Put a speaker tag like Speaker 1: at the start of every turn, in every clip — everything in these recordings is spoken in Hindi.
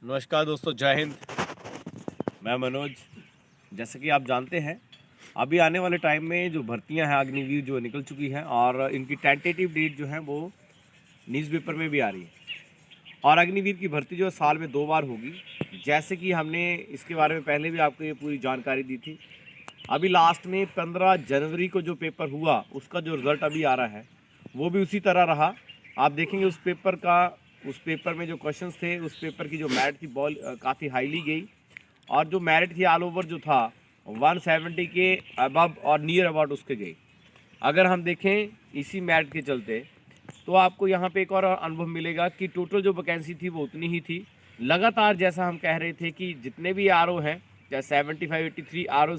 Speaker 1: नमस्कार दोस्तों, जय हिंद। मैं मनोज। जैसे कि आप जानते हैं, अभी आने वाले टाइम में जो भर्तियां हैं अग्निवीर जो निकल चुकी हैं और इनकी टेंटेटिव डेट जो है वो न्यूज़पेपर में भी आ रही है। और अग्निवीर की भर्ती जो है साल में 2 बार होगी। जैसे कि हमने इसके बारे में पहले भी आपको ये पूरी जानकारी दी थी। अभी लास्ट में 15 जनवरी को जो पेपर हुआ उसका जो रिज़ल्ट अभी आ रहा है वो भी उसी तरह रहा। आप देखेंगे उस पेपर में जो क्वेश्चंस थे, उस पेपर की जो मेरिट थी काफ़ी हाईली गई। और जो मेरिट थी ऑल ओवर जो था 170 के अबव और नियर अबाउट उसके गई। अगर हम देखें इसी मेरिट के चलते तो आपको यहाँ पे एक और अनुभव मिलेगा कि टोटल जो वैकेंसी थी वो उतनी ही थी। लगातार जैसा हम कह रहे थे कि जितने भी आर हैं, चाहे 75 83 आर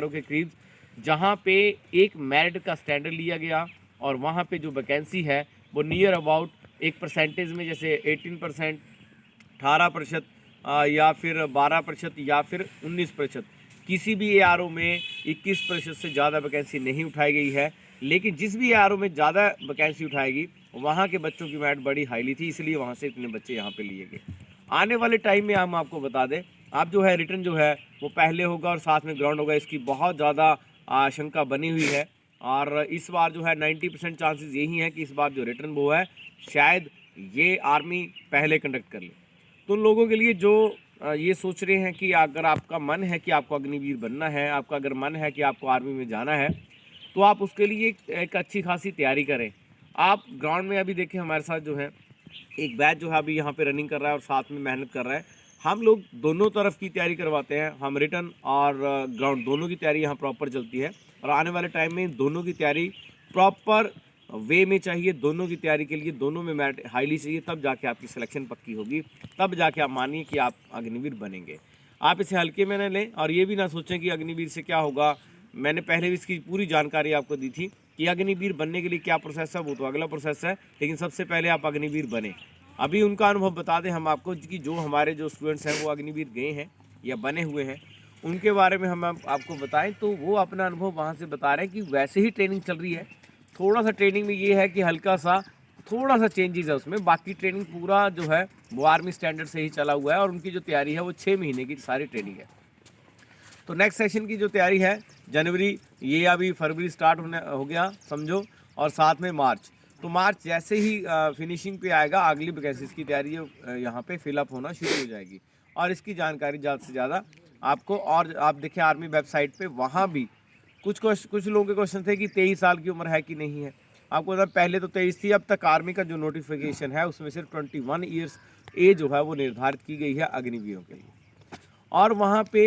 Speaker 1: के करीब, जहाँ पे एक मेरिट का स्टैंडर्ड लिया गया और वहाँ पे जो वैकेंसी है वो नियर अबाउट एक परसेंटेज में, जैसे 18%, 18%, या फिर 12% या फिर 19%, किसी भी ARO में 21% से ज़्यादा वैकेंसी नहीं उठाई गई है। लेकिन जिस भी ARO में ज़्यादा वैकेंसी उठाएगी वहाँ के बच्चों की मेरिट बड़ी हाईली थी, इसलिए वहाँ से इतने बच्चे यहाँ पे लिए गए। आने वाले टाइम में हम आपको बता दें, आप जो है रिटर्न जो है वो पहले होगा और साथ में ग्राउंड होगा, इसकी बहुत ज़्यादा आशंका बनी हुई है। और इस बार जो है 90% चांसेस यही हैं कि इस बार जो रिटर्न वो है शायद ये आर्मी पहले कंडक्ट कर ले। तो उन लोगों के लिए जो ये सोच रहे हैं कि अगर आपका मन है कि आपको अग्निवीर बनना है, आपका अगर मन है कि आपको आर्मी में जाना है, तो आप उसके लिए एक अच्छी खासी तैयारी करें। आप ग्राउंड में अभी देखें, हमारे साथ जो है एक बैच जो है अभी यहाँ पे रनिंग कर रहा है और साथ में मेहनत कर रहा है। हम लोग दोनों तरफ की तैयारी करवाते हैं, हम रिटर्न और ग्राउंड दोनों की तैयारी यहाँ प्रॉपर चलती है। और आने वाले टाइम में दोनों की तैयारी प्रॉपर वे में चाहिए। दोनों की तैयारी के लिए दोनों में मेरिट हाईली चाहिए, तब जाके आपकी सिलेक्शन पक्की होगी, तब जाके आप मानिए कि आप अग्निवीर बनेंगे। आप इसे हल्के में न लें और ये भी ना सोचें कि अग्निवीर से क्या होगा। मैंने पहले भी इसकी पूरी जानकारी आपको दी थी कि अग्निवीर बनने के लिए क्या प्रोसेस है, वो तो अगला प्रोसेस है, लेकिन सबसे पहले आप अग्निवीर बने। अभी उनका अनुभव बता दें हम आपको कि जो हमारे जो स्टूडेंट्स हैं वो अग्निवीर गए हैं या बने हुए हैं, उनके बारे में हम आपको बताएं तो वो अपना अनुभव वहाँ से बता रहे हैं कि वैसे ही ट्रेनिंग चल रही है। थोड़ा सा ट्रेनिंग में ये है कि हल्का सा थोड़ा सा चेंजेस है उसमें, बाकी ट्रेनिंग पूरा जो है वो आर्मी स्टैंडर्ड से ही चला हुआ है। और उनकी जो तैयारी है वो 6 महीने की सारी ट्रेनिंग है। तो नेक्स्ट सेशन की जो तैयारी है जनवरी, ये अभी फरवरी स्टार्ट होने हो गया समझो, और साथ में मार्च। तो मार्च जैसे ही फिनिशिंग पे आएगा, अगली वैकेंसीज की तैयारी यहाँ पे फिलअप होना शुरू हो जाएगी। और इसकी जानकारी ज़्यादा से ज़्यादा आपको, और आप देखिए आर्मी वेबसाइट पे वहाँ भी कुछ लोगों के क्वेश्चन थे कि 23 साल की उम्र है कि नहीं है। आपको पता पहले तो 23 थी, अब तक आर्मी का जो नोटिफिकेशन है उसमें सिर्फ 21 ईयर्स एज जो है वो निर्धारित की गई है अग्निवीरों के लिए। और वहाँ पे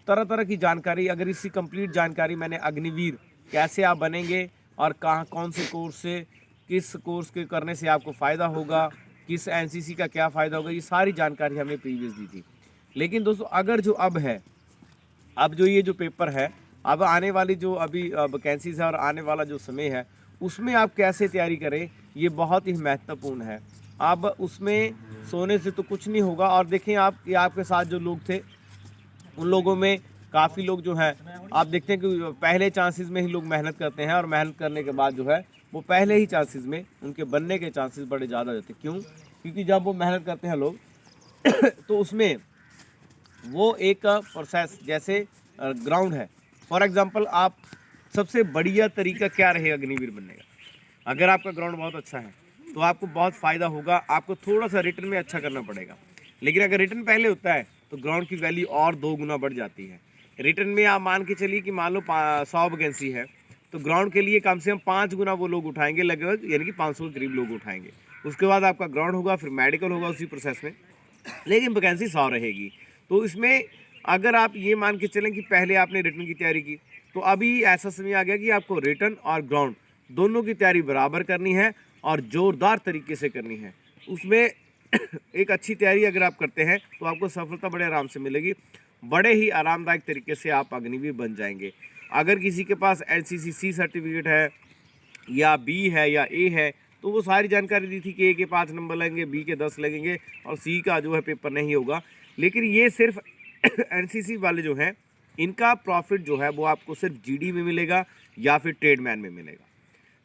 Speaker 1: तरह तरह की जानकारी, अगर इसी कंप्लीट जानकारी मैंने अग्निवीर कैसे आप बनेंगे और कहाँ कौन से कोर्स से, किस कोर्स के करने से आपको फ़ायदा होगा, किस एनसीसी का क्या फ़ायदा होगा, ये सारी जानकारी हमने प्रीवियस दी थी। लेकिन दोस्तों अगर जो अब जो ये जो पेपर है, अब आने वाली जो अभी वैकेंसीज है और आने वाला जो समय है उसमें आप कैसे तैयारी करें, ये बहुत ही महत्वपूर्ण है। अब उसमें सोने से तो कुछ नहीं होगा। और देखें आप, ये आपके साथ जो लोग थे उन लोगों में काफ़ी लोग जो हैं, आप देखते हैं कि पहले चांसेस में ही लोग मेहनत करते हैं और मेहनत करने के बाद जो है वो पहले ही चांसेस में उनके बनने के चांसेस बड़े ज़्यादा होते हैं। क्यों? क्योंकि जब वो मेहनत करते हैं लोग तो उसमें वो एक प्रोसेस, जैसे ग्राउंड है फॉर एग्जांपल, आप सबसे बढ़िया तरीका क्या रहेगा अग्निवीर बनने का? अगर आपका ग्राउंड बहुत अच्छा है तो आपको बहुत फ़ायदा होगा। आपको थोड़ा सा रिटर्न में अच्छा करना पड़ेगा, लेकिन अगर रिटर्न पहले होता है तो ग्राउंड की वैल्यू और 2 गुना बढ़ जाती है। रिटर्न में आप मान के चलिए कि मान लो 100 वैकेंसी है, तो ग्राउंड के लिए कम से कम 5 गुना वो लोग उठाएंगे लगभग, यानी कि 500 के करीब लोग उठाएंगे। उसके बाद आपका ग्राउंड होगा, फिर मेडिकल होगा उसी प्रोसेस में, लेकिन वैकेंसी 100 रहेगी। तो इसमें अगर आप ये मान के चलें कि पहले आपने रिटर्न की तैयारी की, तो अभी ऐसा समय आ गया कि आपको रिटर्न और ग्राउंड दोनों की तैयारी बराबर करनी है और ज़ोरदार तरीके से करनी है। उसमें एक अच्छी तैयारी अगर आप करते हैं तो आपको सफलता बड़े आराम से मिलेगी। बड़े ही आरामदायक तरीके से आप अग्निवीर बन जाएंगे। अगर किसी के पास एनसीसी सर्टिफिकेट है या बी है या ए है, तो वो सारी जानकारी दी थी कि ए के 5 नंबर लगेंगे, बी के 10 लगेंगे और सी का जो है पेपर नहीं होगा। लेकिन ये सिर्फ एनसीसी वाले जो हैं, इनका प्रॉफिट जो है वो आपको सिर्फ जीडी में मिलेगा या फिर ट्रेडमैन में मिलेगा।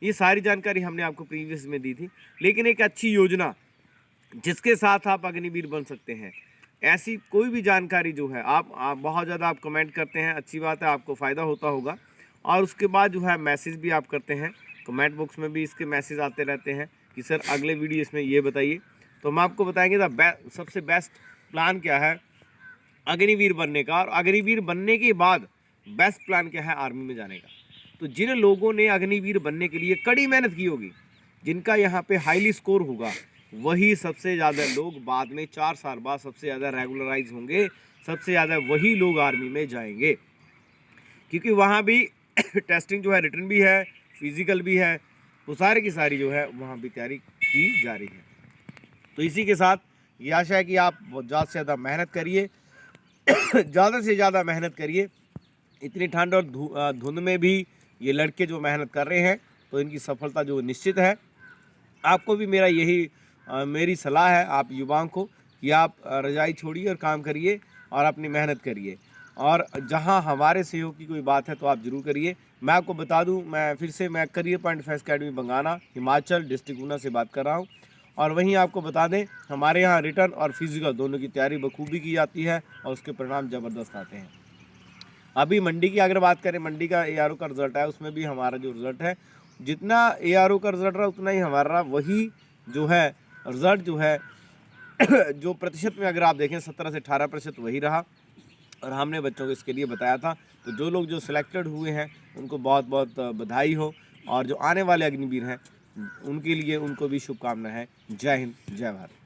Speaker 1: ये सारी जानकारी हमने आपको प्रीवियस में दी थी। लेकिन एक अच्छी योजना जिसके साथ आप अग्निवीर बन सकते हैं, ऐसी कोई भी जानकारी जो है आप बहुत ज़्यादा आप कमेंट करते हैं, अच्छी बात है, आपको फ़ायदा होता होगा। और उसके बाद जो है मैसेज भी आप करते हैं, कमेंट बॉक्स में भी इसके मैसेज आते रहते हैं कि सर अगले वीडियो इसमें ये बताइए। तो हम आपको बताएंगे सबसे बेस्ट प्लान क्या है अग्निवीर बनने का, और अग्निवीर बनने के बाद बेस्ट प्लान क्या है आर्मी में जाने का। तो जिन लोगों ने अग्निवीर बनने के लिए कड़ी मेहनत की होगी, जिनका यहाँ पे हाईली स्कोर होगा, वही सबसे ज़्यादा लोग बाद में 4 साल बाद सबसे ज़्यादा रेगुलराइज होंगे, सबसे ज़्यादा वही लोग आर्मी में जाएंगे, क्योंकि वहाँ भी टेस्टिंग जो है रिटर्न भी है, फिजिकल भी है, वो सारी की सारी जो है वहाँ भी तैयारी की जा रही है। तो इसी के साथ ये आशा है कि आप ज़्यादा से ज़्यादा मेहनत करिए, ज़्यादा से ज़्यादा मेहनत करिए। इतनी ठंड और धुंध में भी ये लड़के जो मेहनत कर रहे हैं, तो इनकी सफलता जो निश्चित है। आपको भी मेरी सलाह है आप युवाओं को कि आप रजाई छोड़िए और काम करिए और अपनी मेहनत करिए, और जहां हमारे सहयोग की कोई बात है तो आप ज़रूर करिए। मैं आपको बता दूं, मैं career point face academy Bangana Himachal district Una से बात कर रहा हूं। और वहीं आपको बता दें, हमारे यहाँ रिटर्न और फिजिकल दोनों की तैयारी बखूबी की जाती है और उसके परिणाम ज़बरदस्त आते हैं। अभी मंडी की अगर बात करें, मंडी का ARO का रिजल्ट है, उसमें भी हमारा जो रिजल्ट है, जितना ARO का रिजल्ट रहा उतना ही हमारा रहा। वही जो है रिजल्ट जो है जो प्रतिशत में अगर आप देखें 17 से 18% वही रहा, और हमने बच्चों को इसके लिए बताया था। तो जो लोग जो सिलेक्टेड हुए हैं उनको बहुत बहुत बधाई हो, और जो आने वाले अग्निवीर हैं उनके लिए उनको भी शुभकामनाएं हैं। जय हिंद, जय भारत।